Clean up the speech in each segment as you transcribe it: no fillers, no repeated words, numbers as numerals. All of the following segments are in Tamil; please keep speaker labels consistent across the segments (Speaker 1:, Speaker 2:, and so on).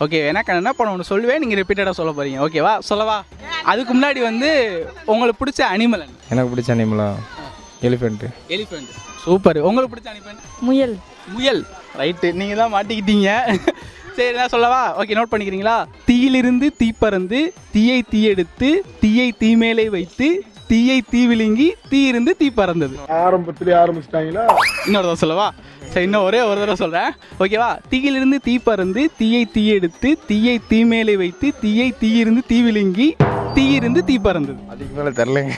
Speaker 1: ஓகே எனக்கு என்ன பண்ண ஒன்று சொல்லுவேன், நீங்கள் ரிப்பீட்டடாக சொல்ல போகிறீங்க. ஓகேவா? சொல்லவா? அதுக்கு முன்னாடி வந்து உங்களுக்கு பிடிச்ச அனிமல் என்ன?
Speaker 2: எனக்கு பிடிச்ச அனிமலா எலிஃபெண்ட்டு.
Speaker 1: எலிஃபெண்ட். சூப்பர். உங்களுக்கு பிடிச்ச அனிமல்?
Speaker 3: முயல்.
Speaker 1: முயல். ரைட்டு, நீங்கள் தான் மாட்டிக்கிட்டீங்க. சரி நான் சொல்லவா? ஓகே, நோட் பண்ணிக்கிறீங்களா? தீயிலிருந்து தீப்பறந்து தீயை தீயெடுத்து தீயை தீமேலே வைத்து தீயை தீவிழுங்கி தீயிருந்து தீ பறந்தது.
Speaker 4: ஆரம்பத்திலே ஆரம்பிச்சிட்டாங்களா?
Speaker 1: இன்னொரு தடவை சொல்லவா? சரி, இன்னும் ஒரே ஒரு தடவை சொல்கிறேன். ஓகேவா? தீயிலிருந்து தீ பறந்து தீயை தீயெடுத்து தீயை தீமேலே வைத்து தீயை தீயிருந்து தீவிழுங்கி தீயிருந்து தீ பறந்தது.
Speaker 2: அதுக்கு மேலே தெரிலங்க.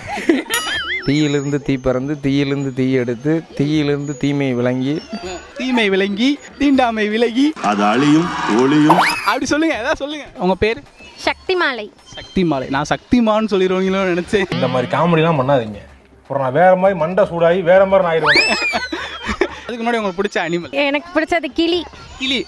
Speaker 2: தீயிலிருந்து தீ பறந்து தீயிலிருந்து தீ எடுத்து தீயிலிருந்து தீமை விளங்கி
Speaker 1: தீமை விளங்கி தீண்டாமை விலகி
Speaker 4: அது அழியும் ஒளியும்.
Speaker 1: அப்படி சொல்லுங்க, ஏதாவது சொல்லுங்க. உங்க பேர்?
Speaker 3: சக்திமாலை.
Speaker 1: சக்திமாலை. நான் சக்திமான்னு சொல்லிடுவீங்களோ நினைச்சேன்.
Speaker 5: இந்த மாதிரி காமெடிலாம் பண்ணாதீங்க, அப்புறம் நான் வேற மாதிரி மண்டை சூடாகி வேற மாதிரி நான் ஆயிடுவேன்.
Speaker 1: அதுக்கு முன்னாடி உங்களுக்கு பிடிச்ச அனிமல்?
Speaker 3: எனக்கு பிடிச்சது கிளி.
Speaker 1: கிளி.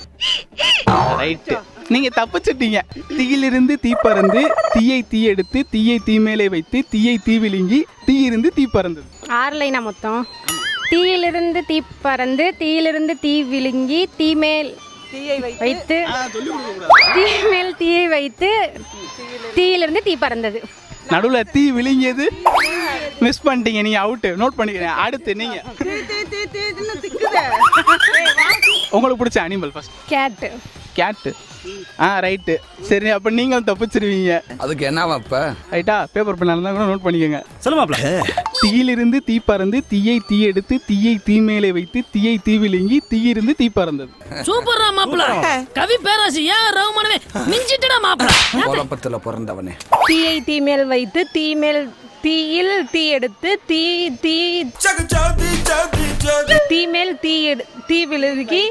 Speaker 1: ரைட்டு, நீங்க தப்பிச்சிட்டீங்க. தீயிலிருந்து தீ பறந்து தீயை தீயெடுத்து தீயை தீமேலே வைத்து தீயை தீவிழுங்கி தீயிருந்து தீ பறந்தது.
Speaker 3: 6 லைனா மொத்தம். தீயிலிருந்து தீ பறந்து தீயிலிருந்து தீ விழுங்கி தீமேல் வைத்து தீமேல் தீயை வைத்து தீயிலிருந்து தீ பறந்தது.
Speaker 1: நடுவில் தீ விழுங்கியது மிஸ் பண்ணிட்டீங்க, நீங்க அவுட்டு. நோட் பண்ணிக்கிறேன். அடுத்து நீங்க. உங்களுக்கு பிடிச்ச அனிமல் ஃபர்ஸ்ட்?
Speaker 3: கேட்டு.
Speaker 1: கேட்டு. ரைட்டு. சரி, அப்போ நீங்கள் தப்பிச்சிருவீங்க.
Speaker 6: அதுக்கு என்னவா இப்ப?
Speaker 1: ரைட்டா? பேப்பர் பெண்ணாக இருந்தால் கூட நோட் பண்ணிக்கோங்க.
Speaker 7: சொல்லுமாப்ல.
Speaker 1: தீயிலிருந்து தீ பறந்து தீயை தீயெடுத்து தீயை தீமேலே வைத்து தீயை தீவிழுங்கி தீயிருந்து தீ பறந்தது.
Speaker 8: சூப்பர்ரா மாப்ள. கவி பேராசி ஏன் ரகுமானவே மிஞ்சிட்டடா மாப்ள.
Speaker 6: குழப்பத்துல பிறந்தவனே.
Speaker 3: தீயை தீமேல் வைத்து தீயில் தீ எடுத்து தீமேல் தீ விழுகி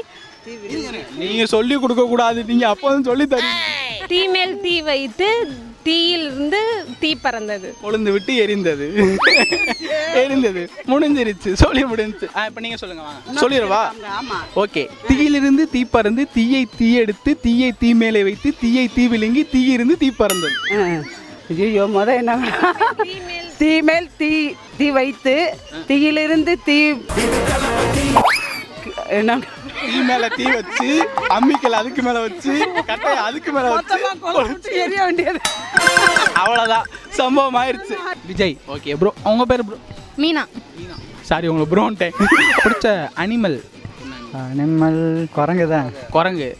Speaker 1: நீங்க சொல்லி கொடுக்க கூடாது, நீங்க அப்போ சொல்லி தரீங்க.
Speaker 3: தீமேல் தீ வைத்து தீயிலிருந்து தீ பறந்தது.
Speaker 1: கொழுந்து விட்டு எரிந்தது. எரிந்தது. முடிஞ்சிருச்சு, சொல்லி முடிஞ்சிச்சு. இப்போ நீங்க சொல்லுங்க, வாங்க சொல்லிடுவா. ஓகே. தீயிலிருந்து தீ பறந்து தீயை தீயெடுத்து தீயை தீமேலே வைத்து தீயை தீவிழுங்கி தீயிருந்து தீ பறந்தது.
Speaker 9: ஐயோ, என்ன? தீமேல் தீ வைத்து தீயிலிருந்து தீ என்ன?
Speaker 1: தீ மேல தீ வச்சு அம்மிக்கல் அதுக்கு மேல வச்சு கட்டையை அதுக்கு மேல வச்சு
Speaker 9: எரிய வேண்டியது.
Speaker 1: அவ்வளவுதான், சம்பவம் ஆயிடுச்சு. விஜய். ஓகே ப்ரோ, அவங்க பேர் ப்ரோ?
Speaker 3: மீனா.
Speaker 1: சாரி, உங்களை ப்ரோன்ட்டேன். பிடிச்ச அனிமல்?
Speaker 9: அனிமல் குரங்கு தான்.
Speaker 1: குரங்கு.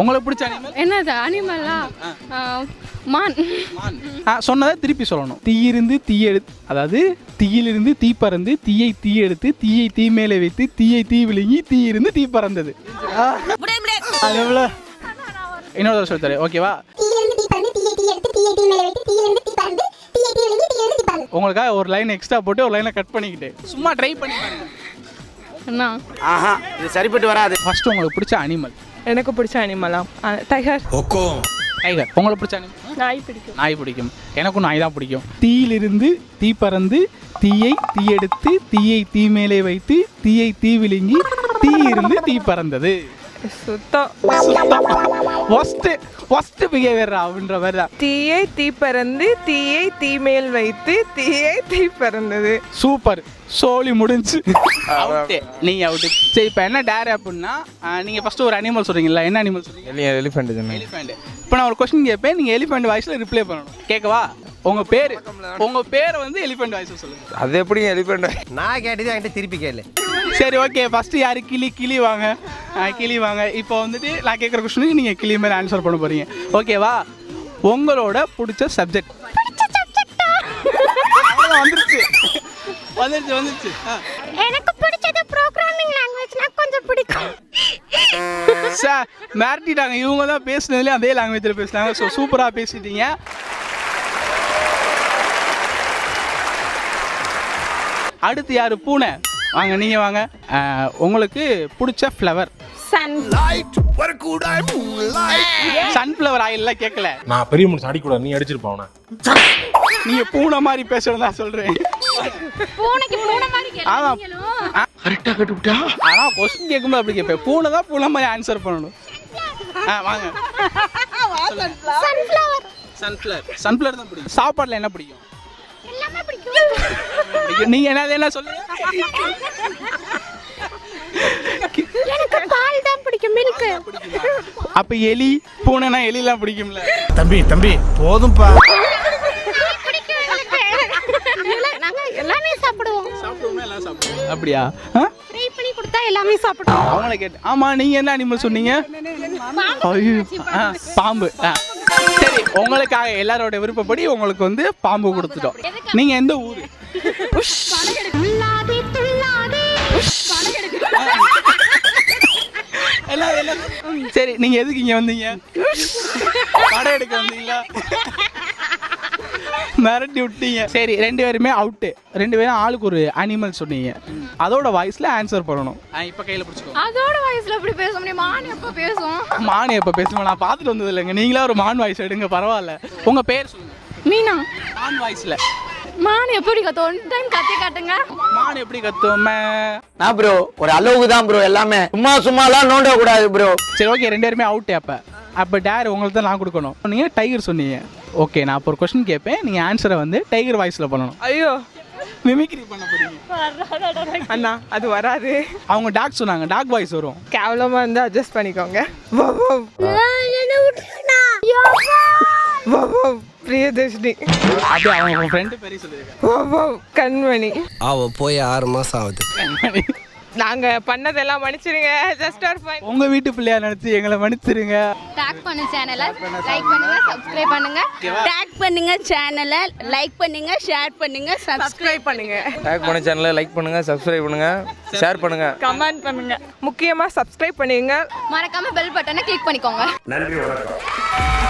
Speaker 1: உங்களுக்கு பிடிச்ச அனிமல்
Speaker 3: என்னது? அனிமலா? மான்.
Speaker 1: சொன்னதை திருப்பி சொல்லணும். தீயிருந்து அதாவது தீயிலிருந்து தீ பறந்து தீயை தீயெடுத்து தீயை தீ மேலே வைத்து தீயை தீ விழுங்கி தீயிருந்து தீ பறந்தது. இன்னொரு சொல்லி தரேன், ஓகேவா? உங்களுக்காக ஒரு லைன் எக்ஸ்ட்ரா போட்டு ஒரு லைனை கட் பண்ணிக்கிட்டு சும்மா ட்ரை பண்ணி பாருங்க.
Speaker 3: என்ன?
Speaker 7: இது சரிப்பட்டு வராது.
Speaker 1: ஃபர்ஸ்ட் உங்களுக்கு பிடிச்ச அனிமல்?
Speaker 9: எனக்கு பிடிச்ச அனிமலா டைகர்.
Speaker 1: டைகர். உங்களுக்கு பிடிச்ச அனிமல்?
Speaker 3: நாய் பிடிக்கும்.
Speaker 1: நாய் பிடிக்கும். எனக்கும் நாய் தான் பிடிக்கும். தீயிலிருந்து தீ பறந்து தீயை தீயெடுத்து தீயை தீ மேலே வைத்து தீயை தீ விழுங்கி தீயிருந்து தீ பறந்தது.
Speaker 9: சுத்தம்.
Speaker 1: ஃபர்ஸ்ட் பிஹேவியர் அப்படின்ற மாதிரி தான்.
Speaker 9: தீயை தீ பறந்து தீயை தீமேல் வைத்து தீயை தீ பறந்தது.
Speaker 1: சூப்பர். சோலி முடிஞ்சு. நீங்க அவுட்டு. சரி, இப்போ என்ன டேர் அப்படின்னா, நீங்க ஃபர்ஸ்ட் ஒரு அனிமல் சொல்றீங்களா? என்ன அனிமல் சொல்றீங்க?
Speaker 2: எலிஃபெண்ட்.
Speaker 1: எலிஃபெண்ட். இப்போ நான் ஒரு கொஸ்டின் கேட்பேன், நீங்க எலிஃபெண்ட் வாய்ஸ்ல ரிப்ளை பண்ணணும். கேட்கவா? உங்க பேரை வந்து எலிஃபெண்ட் வாய்ஸ்ல சொல்லுங்க.
Speaker 2: அது எப்படி எலிஃபெண்ட்?
Speaker 7: நான் கேட்டது என்கிட்ட திருப்பி கேளு.
Speaker 1: சரி, ஓகே. ஃபர்ஸ்ட் யாரு? கிளி வாங்க. கிளி வாங்க. இப்போ வந்துட்டு நான் கேட்குற கொஸ்டினுக்கு நீங்கள் கிளி மேலே ஆன்சர் பண்ண போறீங்க. ஓகேவா? உங்களோட பிடிச்ச சப்ஜெக்ட்? வந்துருச்சு.
Speaker 3: எனக்கு பிடிச்சது ப்ரோகிராமிங் லாங்குவேஜ்னா கொஞ்சம் பிடிக்கும்.
Speaker 1: சார் மிரட்டிட்டாங்க. இவங்க தான் பேசுனதுலேயே அதே லாங்குவேஜில் பேசுனாங்க. ஸோ சூப்பராக பேசிட்டீங்க. அடுத்து யாரு? பூனை. வாங்க, நீங்க வாங்க. உங்களுக்கு பிடிச்ச ஃப்ளவர்? சன்ஃப்ளவர் ஆயில்லாம் கேட்கல.
Speaker 5: நான் பெரிய மனுஷன் அடிக்கூடாது, நீ அடிச்சிருப்பான் அவனை.
Speaker 1: நீங்க பூனை மாதிரி பேசுறதா சொல்றேன்.
Speaker 3: பூனைக்கு பூனை மாதிரி கேளுங்க.
Speaker 1: கரெக்டா கட்டுட்டா. ஆனா क्वेश्चन கேக்கும்போது அப்படி கேப்பேன். பூனை தான் பூனை மாதிரி ஆன்சர் பண்ணணும். வாங்க. சன்ஃப்ளவர் தான் பிடிக்கும். சாப்பாடுல என்ன பிடிக்கும்?
Speaker 3: எல்லாமே பிடிக்கும்.
Speaker 1: நீங்க என்ன சொல்லுங்க?
Speaker 3: எனக்கு பால் தான் பிடிக்கும். மில்க் இருக்கு.
Speaker 1: அப்ப எலி பூனைனா எலிலாம் பிடிக்கும்ல?
Speaker 5: தம்பி போதும்பா.
Speaker 3: நாங்க எல்லாமே சாப்பிடுவோம்.
Speaker 1: அப்படியா?
Speaker 3: ஃப்ரை பண்ணி கொடுத்தா எல்லாமே சாப்பிடுவோம்.
Speaker 1: அவங்கள கேட்டு. ஆமா, நீங்க என்ன அனிமல் சொன்னீங்க? ஐயோ, பாம்பு. சரி, உங்களுக்காக எல்லாரோட விருப்பப்படி உங்களுக்கு வந்து பாம்பு கொடுத்துட்டோம். நீங்க எந்த ஊரு? சரி, நீங்க எதுக்கு இங்க வந்தீங்க? படம் எடுக்க வந்தீங்களா? மிரட்டி விட்டீங்க. சரி, 2 பேருமே அவுட்டு. 2 பேரும் ஆளுக்கு ஒரு அனிமல் சொன்னீங்க. அதோட வாய்ஸ்ல ஆன்சர் பண்ணணும். இப்ப கையில பிடிச்சுக்கோ.
Speaker 3: அதோட வாய்ஸ்ல எப்படி பேச முடியும்? மான் எப்ப பேசும்?
Speaker 1: மான் எப்ப பேசுவேன்? நான் பார்த்துட்டு வந்தது இல்லைங்க. நீங்களா ஒரு மான் வாய்ஸ் எடுங்க, பரவாயில்ல. உங்க பேர் சொல்லுங்க.
Speaker 3: மீனா.
Speaker 1: மான் வாய்ஸ்ல.
Speaker 3: மான் எப்படி கத்தும்? ஒன் டைம் கத்தி காட்டுங்க.
Speaker 1: மான் எப்படி கத்தும்?
Speaker 7: நான் ப்ரோ ஒரு அளவுக்கு தான் ப்ரோ எல்லாமே. சும்மாலாம் நோண்ட கூடாது ப்ரோ.
Speaker 1: சரி, ஓகே, 2 பேருமே அவுட். அப்போ டேர் உங்களுக்கு தான் நான் கொடுக்கணும். நீங்கள் டைகர் சொன்னீங்க. ஓகே, நான் இப்போ ஒரு கொஸ்டின் கேட்பேன். நீங்கள் ஆன்சரை வந்து டைகர் வாய்ஸில் பண்ணணும்.
Speaker 9: ஐயோ
Speaker 1: மிமிக்ரி பண்ண போறீங்க.
Speaker 9: அண்ணா அது வராது.
Speaker 1: அவங்க டாக் சொன்னாங்க, டாக் வாய்ஸ் வரும்.
Speaker 9: கேவலமா இருந்தா அட்ஜஸ்ட் பண்ணிக்கோங்க. பிரியதர்ஷினி.
Speaker 1: அப்படியே அவங்க ஃப்ரெண்டு பேரே சொல்லியிருக்காங்க.
Speaker 9: கண்மணி.
Speaker 6: அவ போய் 6 மாசம் ஆகுது.
Speaker 9: நாங்க பண்ணதெல்லாம் மன்னிச்சிருங்க. Just for fun.
Speaker 1: உங்க வீட்டு பிள்ளையா நினைச்சு எங்களை மன்னிச்சிருங்க.
Speaker 3: டாக் பண்ணு சேனலை லைக் பண்ணுங்க, சப்ஸ்கிரைப் பண்ணுங்க. டாக் பண்ணுங்க சேனலை லைக் பண்ணுங்க, ஷேர் பண்ணுங்க, சப்ஸ்கிரைப் பண்ணுங்க.
Speaker 2: டேக் பண்ண சேனலை லைக் பண்ணுங்க, சப்ஸ்கிரைப் பண்ணுங்க, ஷேர் பண்ணுங்க,
Speaker 9: கமெண்ட் பண்ணுங்க. முக்கியமா சப்ஸ்கிரைப் பண்ணுங்க.
Speaker 3: மறக்காம பெல் பட்டனை கிளிக் பண்ணிக்கோங்க.
Speaker 4: நன்றி, வணக்கம்.